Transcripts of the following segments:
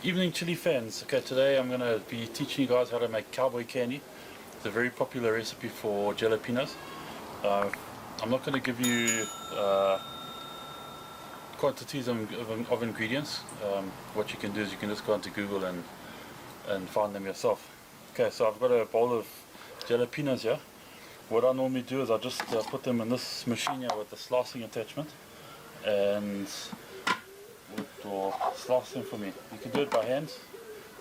Evening Chili fans. Okay, today I'm going to be teaching you guys how to make cowboy candy. It's a very popular recipe for jalapenos. I'm not going to give you quantities of ingredients. What you can do is you can just go onto Google and find them yourself. Okay, so I've got a bowl of jalapenos here. What I normally do is I just put them in this machine here with the slicing attachment, and it will slice them for me. You can do it by hand,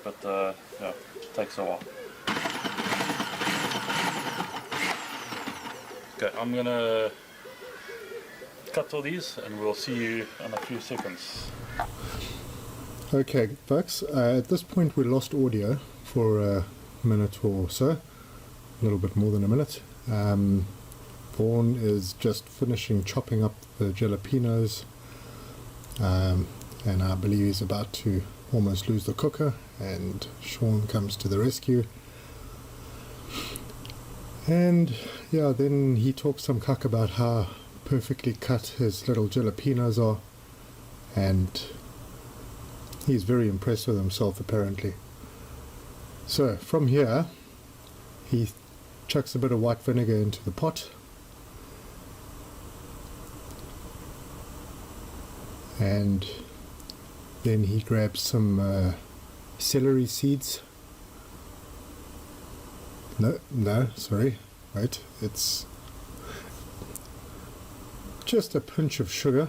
but yeah, it takes a while. Okay, I'm gonna cut all these and we'll see you in a few seconds. Okay folks, at this point we lost audio for a minute or so, a little bit more than a minute. Vaughan is just finishing chopping up the jalapenos, and I believe he's about to almost lose the cooker, and Sean comes to the rescue. And yeah, then he talks some cuck about how perfectly cut his little jalapenos are, and he's very impressed with himself apparently. So from here he chucks a bit of white vinegar into the pot, and then he grabs some celery seeds. No, sorry, wait, it's just a pinch of sugar,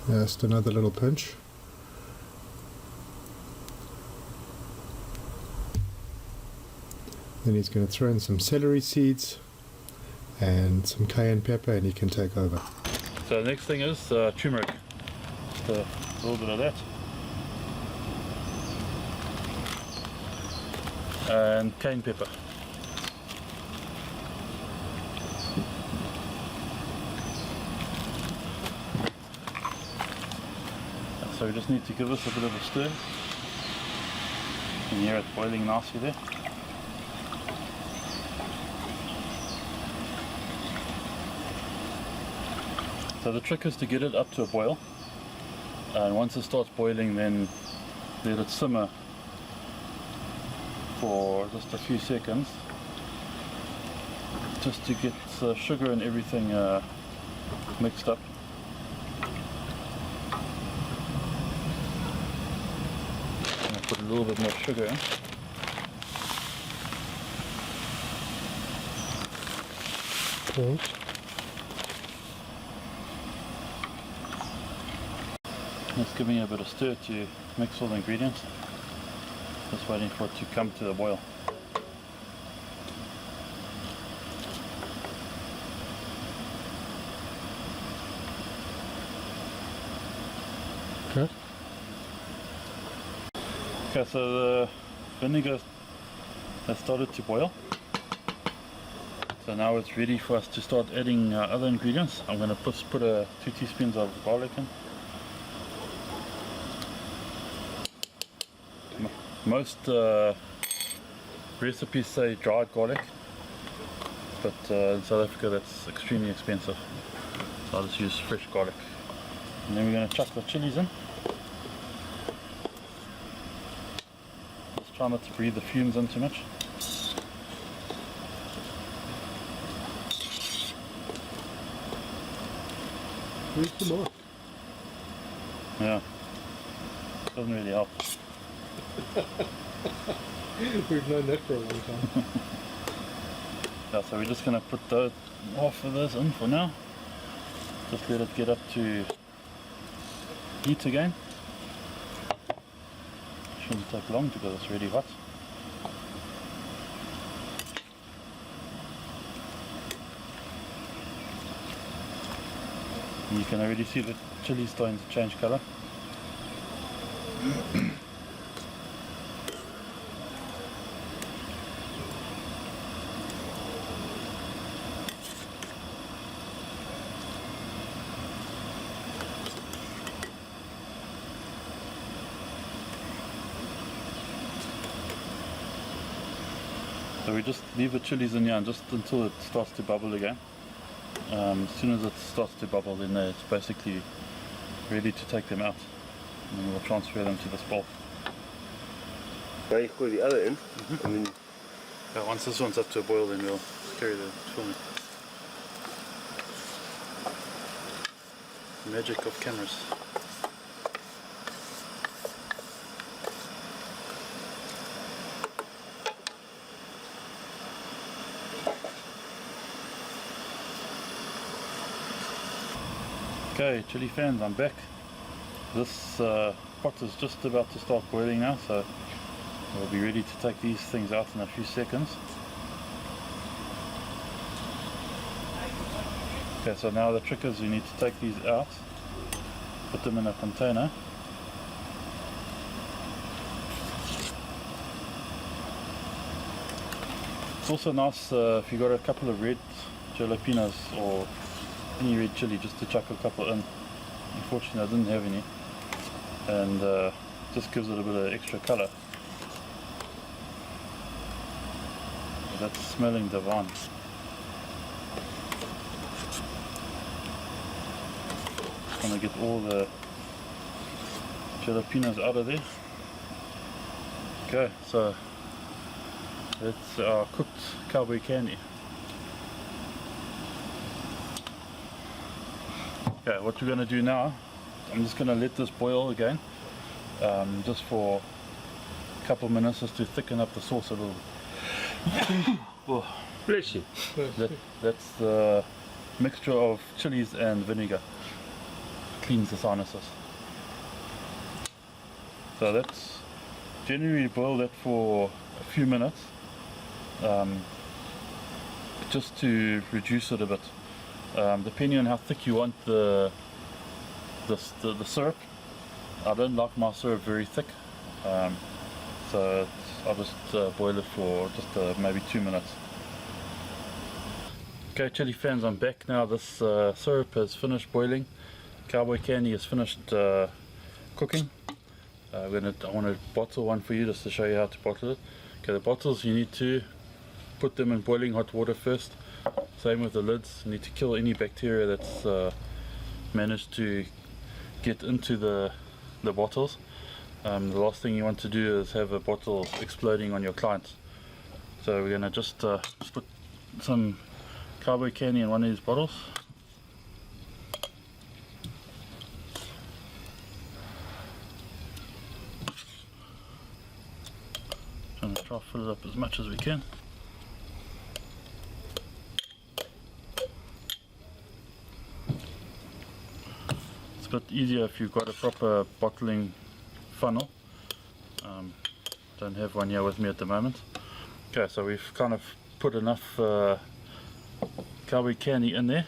just another little pinch. Then he's going to throw in some celery seeds and some cayenne pepper, and he can take over. So the next thing is turmeric. Just a little bit of that. And cayenne pepper. So we just need to give this a bit of a stir. You can hear it boiling nicely there. So the trick is to get it up to a boil, and once it starts boiling, then let it simmer for just a few seconds, just to get the sugar and everything mixed up. I'm going to put a little bit more sugar in. Okay. Just giving it a bit of stir to mix all the ingredients. Just waiting for it to come to the boil. Okay. Okay, so the vinegar has started to boil. So now it's ready for us to start adding other ingredients. I'm going to put 2 teaspoons of garlic in. Most recipes say dried garlic, but in South Africa that's extremely expensive, so I'll just use fresh garlic. And then we're going to chuck the chilies in. Just try not to breathe the fumes in too much. Where's the mark? Yeah, doesn't really help. We've known that for a long time. Yeah, so we're just going to put half of this in for now. Just let it get up to heat again. Shouldn't take long because it's really hot. And you can already see the chili starting to change color. So we just leave the chilies in here and just until it starts to bubble again. As soon as it starts to bubble, then it's basically ready to take them out. And then we'll transfer them to this bowl. Now you put the other in, and then Once this one's up to a boil, then we'll carry the filming. The magic of cameras. Okay, Chilli fans, I'm back. This pot is just about to start boiling now, so we'll be ready to take these things out in a few seconds. Okay, so now the trick is we need to take these out, put them in a container. It's also nice if you've got a couple of red jalapenos or any red chili, just to chuck a couple in. Unfortunately I didn't have any, and just gives it a bit of extra colour. That's smelling the Vaughan. Gonna get all the jalapenos out of there. Okay, so that's our cooked cowboy candy. Okay, what we're going to do now, I'm just going to let this boil again, just for a couple of minutes, just to thicken up the sauce a little. Oh, bless you. that's the mixture of chilies and vinegar. Cleans the sinuses. So that's generally boil that for a few minutes, just to reduce it a bit. Depending on how thick you want the syrup. I don't like my syrup very thick, so I'll just boil it for just maybe 2 minutes. Okay, Chilli fans, I'm back now. This syrup has finished boiling. Cowboy candy has finished cooking. I want to bottle one for you just to show you how to bottle it. Okay, the bottles, you need to put them in boiling hot water first. Same with the lids. You need to kill any bacteria that's managed to get into the bottles. The last thing you want to do is have a bottle exploding on your clients. So we're going to just put some cowboy candy in one of these bottles. Trying to try to fill it up as much as we can. It's a bit easier if you've got a proper bottling funnel. Don't have one here with me at the moment. Okay, so we've kind of put enough cowboy candy in there.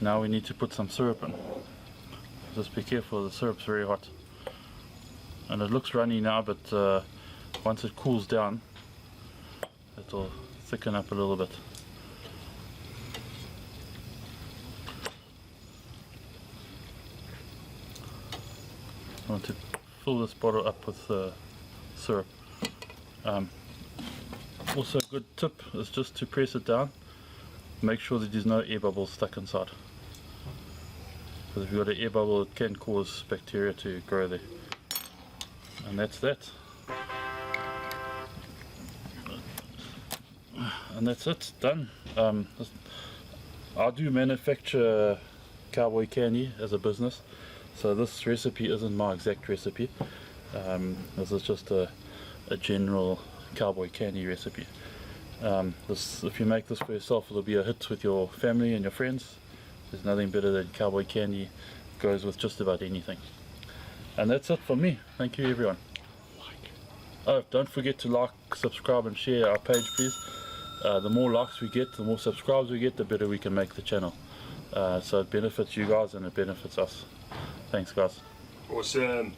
Now we need to put some syrup in. Just be careful, the syrup's very hot. And it looks runny now, but once it cools down, it'll thicken up a little bit. I want to fill this bottle up with syrup. Also a good tip is just to press it down. Make sure that there's no air bubbles stuck inside. Because if you've got an air bubble, it can cause bacteria to grow there. And that's that. And that's it, done. I do manufacture cowboy candy as a business, so this recipe isn't my exact recipe. This is just a general cowboy candy recipe. If you make this for yourself, it'll be a hit with your family and your friends. There's nothing better than cowboy candy. It goes with just about anything. And that's it from me. Thank you, everyone. Oh, don't forget to like, subscribe and share our page, please. The more likes we get, the more subscribes we get, the better we can make the channel. So it benefits you guys and it benefits us. Thanks, guys. Awesome.